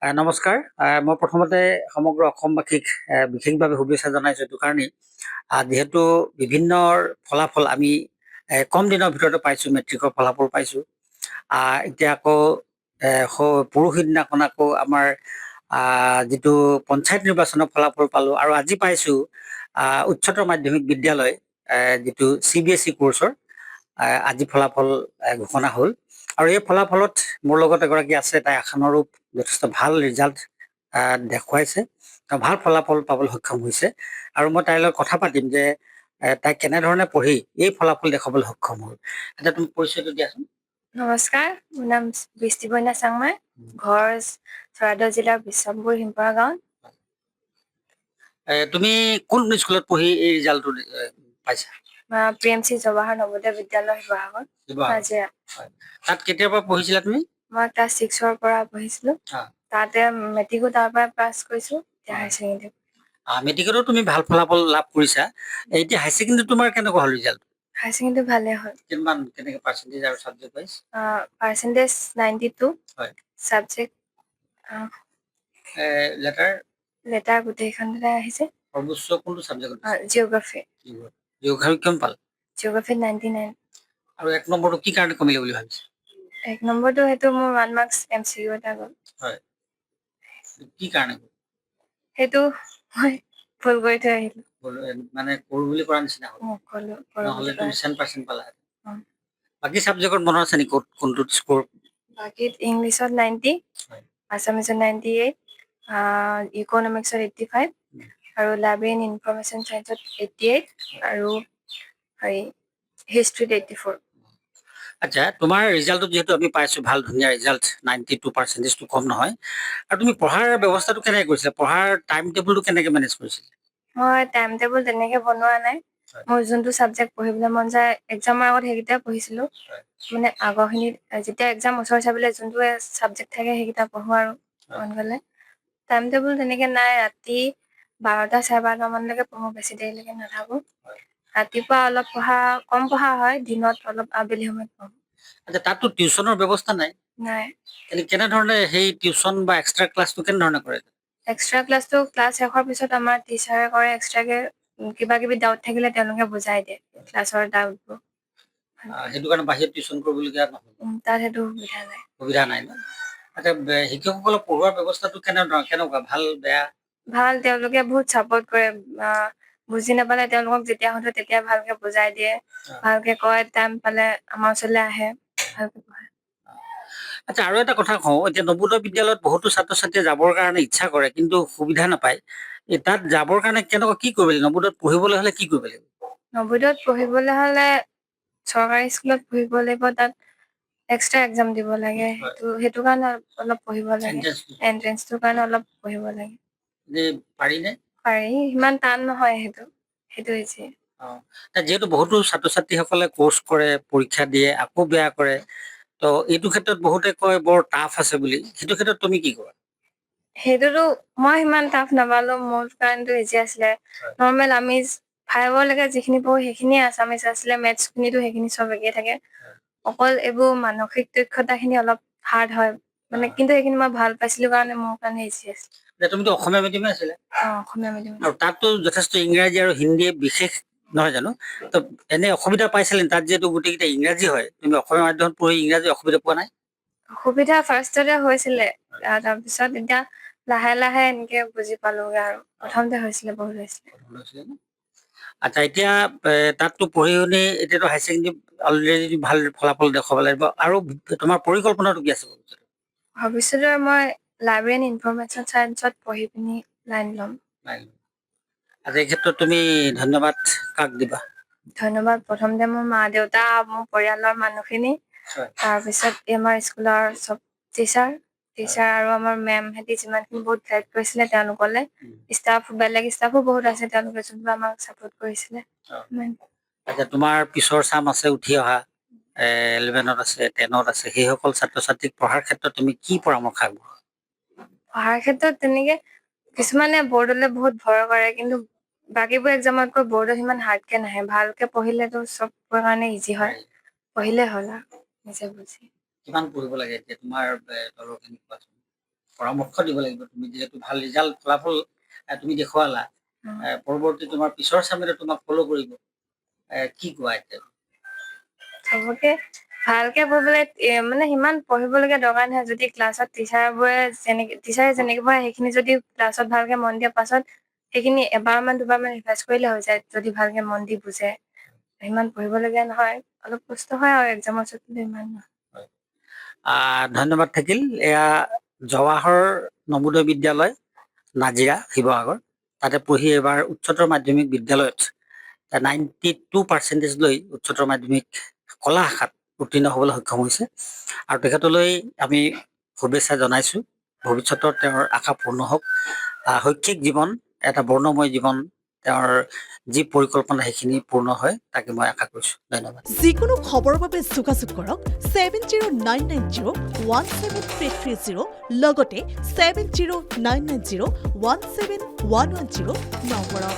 নমস্কাৰ। মই প্ৰথমতে সমগ্ৰ অসমবাসীক বিশেষভাৱে শুভেচ্ছা জনাইছোঁ এইটো কাৰণেই যিহেতু বিভিন্ন ফলাফল আমি কম দিনৰ ভিতৰতে পাইছোঁ, মেট্ৰিকৰ ফলাফল পাইছোঁ। এতিয়া আকৌ পৰহি দিনাখন আকৌ আমাৰ যিটো পঞ্চায়ত নিৰ্বাচনৰ ফলাফল পালোঁ আৰু আজি পাইছোঁ উচ্চতৰ মাধ্যমিক বিদ্যালয় যিটো CBSE কোৰ্চৰ আজি ফলাফল ঘোষণা হ'ল। আৰু এই ফলাফলত মোৰ লগত এগৰাকী আছে, তাই আশানুৰূপ যথেষ্ট ভাল ৰিজাল্ট দেখুৱাইছে, ভাল ফলাফল পাবলৈ সক্ষম হৈছে। আৰু মই তাইৰ লগত কথা পাতিম যে তাই কেনেধৰণে পঢ়ি এই ফলাফল দেখাবলৈ সক্ষম হ'ল। এতিয়া তুমি পৰিচয়টো দিয়াচোন। নমস্কাৰ, মোৰ নাম বৃষ্টিবৰ্ণা চাংমাই, ঘৰ চৰাইদেউ জিলাৰ বিশ্বমপুৰ হিমপৰা গাঁৱত। তুমি কোন স্কুলত পঢ়ি এই ৰিজাল্টটো পাইছা? PMC জৱাহৰ নৱোদয় বিদ্যালয় শিৱসাগৰ। তাত কেতিয়াৰ পৰা পঢ়িছিলা তুমি? মই ক্লাছ 6ৰ পৰা পঢ়িছিলো। তাতে মেট্ৰিকো তাৰ পৰা পাছ কৰিছো। হাই ছেকেণ্ডেৰী মেট্ৰিকতো তুমি ভাল ফলাফল লাভ কৰিছা। এতিয়া হাই ছেকেণ্ডেৰী তোমাৰ কেনেকুৱা হ'ল ৰিজাল্ট? হাই ছেকেণ্ডেৰী ভালে হ'ল। কিমান কেনেকৈ পাৰ্চেন্টেজ আৰু সাবজেক্ট ওয়াইজ? পাৰ্চেন্টেজ 92। হয়। সাবজেক্ট লেটাৰ গোটেইখনতে আহিছে। সৰ্বোচ্চ কোনটো সাবজেক্ট? জিঅ'গ্ৰাফি। জিঅ'গ্ৰাফি কিমান পাল? জিঅ'গ্ৰাফি 99। আৰু এক নম্বৰটো কি কাৰণে কমিলে বুলি ভাবিছে? এক নম্বৰটো সেইটো মোৰ 1 মাৰ্কছ MCQ এটা গ'ল। হয়। কি কাৰণে? সেইটো মই ভুল কৰি থৈ আহিলো। মানে কৰো বুলি কৰা নিচিনা হ'ল। নহ'লে তুমি 100% পালা। বাকি সাবজেক্টত মনত আছে নেকি কোনটো স্কোৰ? বাকি ইংলিছত 90, আছামিছত 98, ইকনমিক্সত 85 আৰু লাইব্ৰেৰী এণ্ড ইনফৰমেশ্যন চায়েন্সত 88 আৰু হিষ্ট্ৰীত 84। আচ্ছা, তোমাৰ ৰিজাল্টত যিহেতু আমি পাইছো ভাল ধুনীয়া ৰিজাল্ট, 92 পাৰ্চেন্টেজটো কম নহয়। আৰু তুমি পঢ়াৰ ব্যৱস্থাটো কেনেকৈ কৰিছিলা? পঢ়াৰ টাইম টেবুলটো কেনেকৈ মেনেজ কৰিছিলা? মই টাইম টেবুল তেনেকে বনোৱা নাই। মোৰ যোনটো সাবজেক্ট পঢ়িবলৈ মন যায় এক্সামৰ আগত সেইকেইটা পঢ়িছিলো। মানে আগৰখিনিত যেতিয়া এক্সাম ওচৰ চাপিলে যোনটো সাবজেক্ট থাকে সেইকেইটা পঢ়ো আৰু মন গ'লে। টাইম টেবুল তেনেকে নাই। ৰাতি 12টা 12:30 মানলৈকে পঢ়ো, বেছি দেৰিলৈকে নাথাকো। ৰাতিপুৱা অলপ কম পঢ়া হয়, দিনত অলপ আবেলি সময়ত পঢ়ো। আচ্ছা, তাততো টিউচনৰ ব্যৱস্থা নাই? নাই। কেনেধৰণে সেই টিউচন বা এক্সট্ৰা ক্লাছটো কেনেধৰণে কৰে? এক্সট্ৰা ক্লাছটো ক্লাছ শেষৰ পিছত আমাৰ টিচাৰে কৰে। এক্সট্ৰাকে কিবা কিবি ডাউট থাকিলে তেওঁলোকে বুজাই দিয়ে ক্লাছৰ ডাউটবোৰ। সেইটো কাৰণে বাহিৰত টিউচন কৰিবলগীয়া নহয়? তাত সেইটো সুবিধা নাই ন? আচ্ছা, শিক্ষকসকলক পঢ়োৱাৰ ব্যৱস্থাটো কেনেকুৱা, ভাল বেয়া? ভাল, তেওঁলোকে বহুত চাপোৰ্ট কৰে। বুজি নাপালে তেওঁলোকক যেতিয়া সুধো তেতিয়া ভালকে বুজাই দিয়ে, ভালকে কয়। টাইম পালে আমাৰ ওচৰলৈ আহে, ভালকে পঢ়ায়। আচ্ছা, আৰু এটা কথা কওঁ, এতিয়া নৱোদয় বিদ্যালয়ত বহুতো ছাত্ৰ ছাত্ৰীয়ে যাবৰ কাৰণে ইচ্ছা কৰে কিন্তু সুবিধা নাপায়। তাত যাবৰ কাৰণে কেনেকুৱা কি কৰিব লাগিব? নৱোদয়ত পঢ়িবলৈ হলে কি কৰিব লাগিব? নৱোদয়ত পঢ়িবলৈ হলে চৰকাৰী স্কুলত পঢ়িব লাগিব। তাত এক্সট্ৰা এক্সাম দিব লাগে। সেইটো কাৰণে অলপ পঢ়িব লাগে। এন্ট্ৰেন্সটোৰ কাৰণে অলপ পঢ়িব লাগে। পাৰিনে? পাৰি, ইমান টান নহয়। সেইটো ইজি। যিহেতু বহুতো ছাত্ৰ ছাত্ৰীসকলে কোৰ্চ কৰে, পৰীক্ষা দিয়ে, আকৌ বেয়া কৰে, ত এইটো ক্ষেত্ৰত বহুতে কয় বৰ টাফ আছে বুলি। সেইটো ক্ষেত্ৰত তুমি কি কোৱা? সেইটোতো মই সিমান টাফ নাপালো, মোৰ কাৰণেতো ইজি আছিলে। নৰ্মেল আমি 5লৈকে যিখিনি পঢ়ো সেইখিনিয়ে আছামিজ আছিলে। মেথছ খিনিতো সেইখিনি চব একেই থাকে। অকল এইবোৰ মানসিক দক্ষতা খিনি অলপ হাৰ্ড হয় মানে, কিন্তু সেইখিনি মই ভাল পাইছিলো কাৰণে মোৰ কাৰণে ইজি আছিলে। তুমিতো অসমীয়া মিডিয়ামে আছিলা? অসমীয়া মিডিয়াম। আৰু তাততো যথেষ্ট ইংৰাজী আৰু হিন্দীয়ে বিশেষ নহয় জানো? ত এনে অসুবিধা পাইছিলা? তাত যিহেতু গোটেইকেইটা ইংৰাজী হয়, তুমি অসমীয়া মাধ্যমত পঢ়ি ইংৰাজী অসুবিধা পোৱা নাই? অসুবিধা ফাৰ্ষ্টতে হৈছিলে, তাৰপিছত এতিয়া লাহে লাহে এনেকে বুজি পালোগে আৰু প্ৰথমতে হৈছিলে, বহুত হৈছিলে। আচ্ছা, এতিয়া তাততো পঢ়ি শুনি এতিয়াতো হাই ছেকেণ্ডেৰী অলৰেডি ভাল ফলাফল দেখুৱাব লাগিব, আৰু তোমাৰ পৰিকল্পনাটো কি আছে? ভৱিষ্যতে মই লাইব্ৰেৰী এণ্ড ইনফৰমেশ্যন চায়েন্সত পঢ়ি পিনি লাইন ল'ম। এই ক্ষেত্ৰত তুমি ধন্যবাদ কাক দিবা? ধন্যবাদ প্ৰথমতে মোৰ মা দেউতা, মোৰ পৰিয়ালৰ মানুহখিনি, তাৰপিছত আমাৰ স্কুলৰ চব টিচাৰ আৰু আমাৰ মেমহঁতি যিমানখিনি বহুত গাইড কৰিছিলে তেওঁলোকলে, বেলেগ ষ্টাফো বহুত আছে, তেওঁলোকে যোনবোৰ আমাক চাপোৰ্ট কৰিছিলে। আচ্ছা, তোমাৰ পিছৰ চাম আছে উঠি অহা, 11ত আছে, 10ত আছে, সেইসকল ছাত্ৰ ছাত্ৰীক পঢ়াৰ ক্ষেত্ৰত তুমি কি পৰামৰ্শ আগবঢ়োৱা? পঢ়াৰ ক্ষেত্ৰত তেনেকে কিছুমানে বৰ্ডলৈ বহুত ভয় কৰে, কিন্তু বাকীবোৰ এক্সামতকৈ বৰ্ডত সিমান হাৰ্ডকে নাহে। ভালকে পঢ়িলেতো চবৰ কাৰণে ইজি হয়, পঢ়িলে হ'ল আৰু নিজে বুজি। কিমান পঢ়িব লাগে এতিয়া তোমাৰ তলৰ খিনি কোৱাচোন? পৰামৰ্শ দিব লাগিব তুমি যিহেতু ভাল ৰিজাল্ট ফলাফল তুমি দেখুৱালা পৰৱৰ্তী তোমাৰ পিছৰ চামে তোমাক ফ'ল' কৰিব কি কোৱা এতিয়া চবকে ভালকে পঢ়িবলৈ মানে সিমান পঢ়িবলগীয়া দৰকাৰ নহয় যদি ক্লাছত টিচাৰে যেনেকে পঢ়ায় সেইখিনি যদি ক্লাছত ভালকে মন দিয়া পাছত সেইখিনি এবাৰমান দুবাৰমান ৰিভাইজ কৰিলে হৈ যায় যদি ভালকে মন দি বুজে সিমান পঢ়িবলগীয়া নহয় অলপ কষ্ট হয় আৰু এক্সামৰ ওচৰত ইমান নহয় ধন্যবাদ থাকিল এয়া জৱাহৰ নবোদয় বিদ্যালয় নাজিৰা শিৱসাগৰ তাতে পঢ়ি এবাৰ উচ্চতৰ মাধ্যমিক বিদ্যালয়ত 92% লৈ উচ্চতৰ মাধ্যমিক কলা শাখাত উত্তীৰ্ণ হ'বলৈ সক্ষম হৈছে আৰু তেখেতলৈ আমি শুভেচ্ছা জনাইছোঁ ভৱিষ্যতৰ তেওঁৰ আশা পূৰ্ণ হওক শৈক্ষিক জীৱন এটা বৰ্ণময় জীৱন তেওঁৰ যি পৰিকল্পনা সেইখিনি পূৰ্ণ হয় তাকে মই আশা কৰিছোঁ ধন্যবাদ যিকোনো খবৰৰ বাবে যোগাযোগ কৰক 7099017330 লগতে 7099017110 নম্বৰত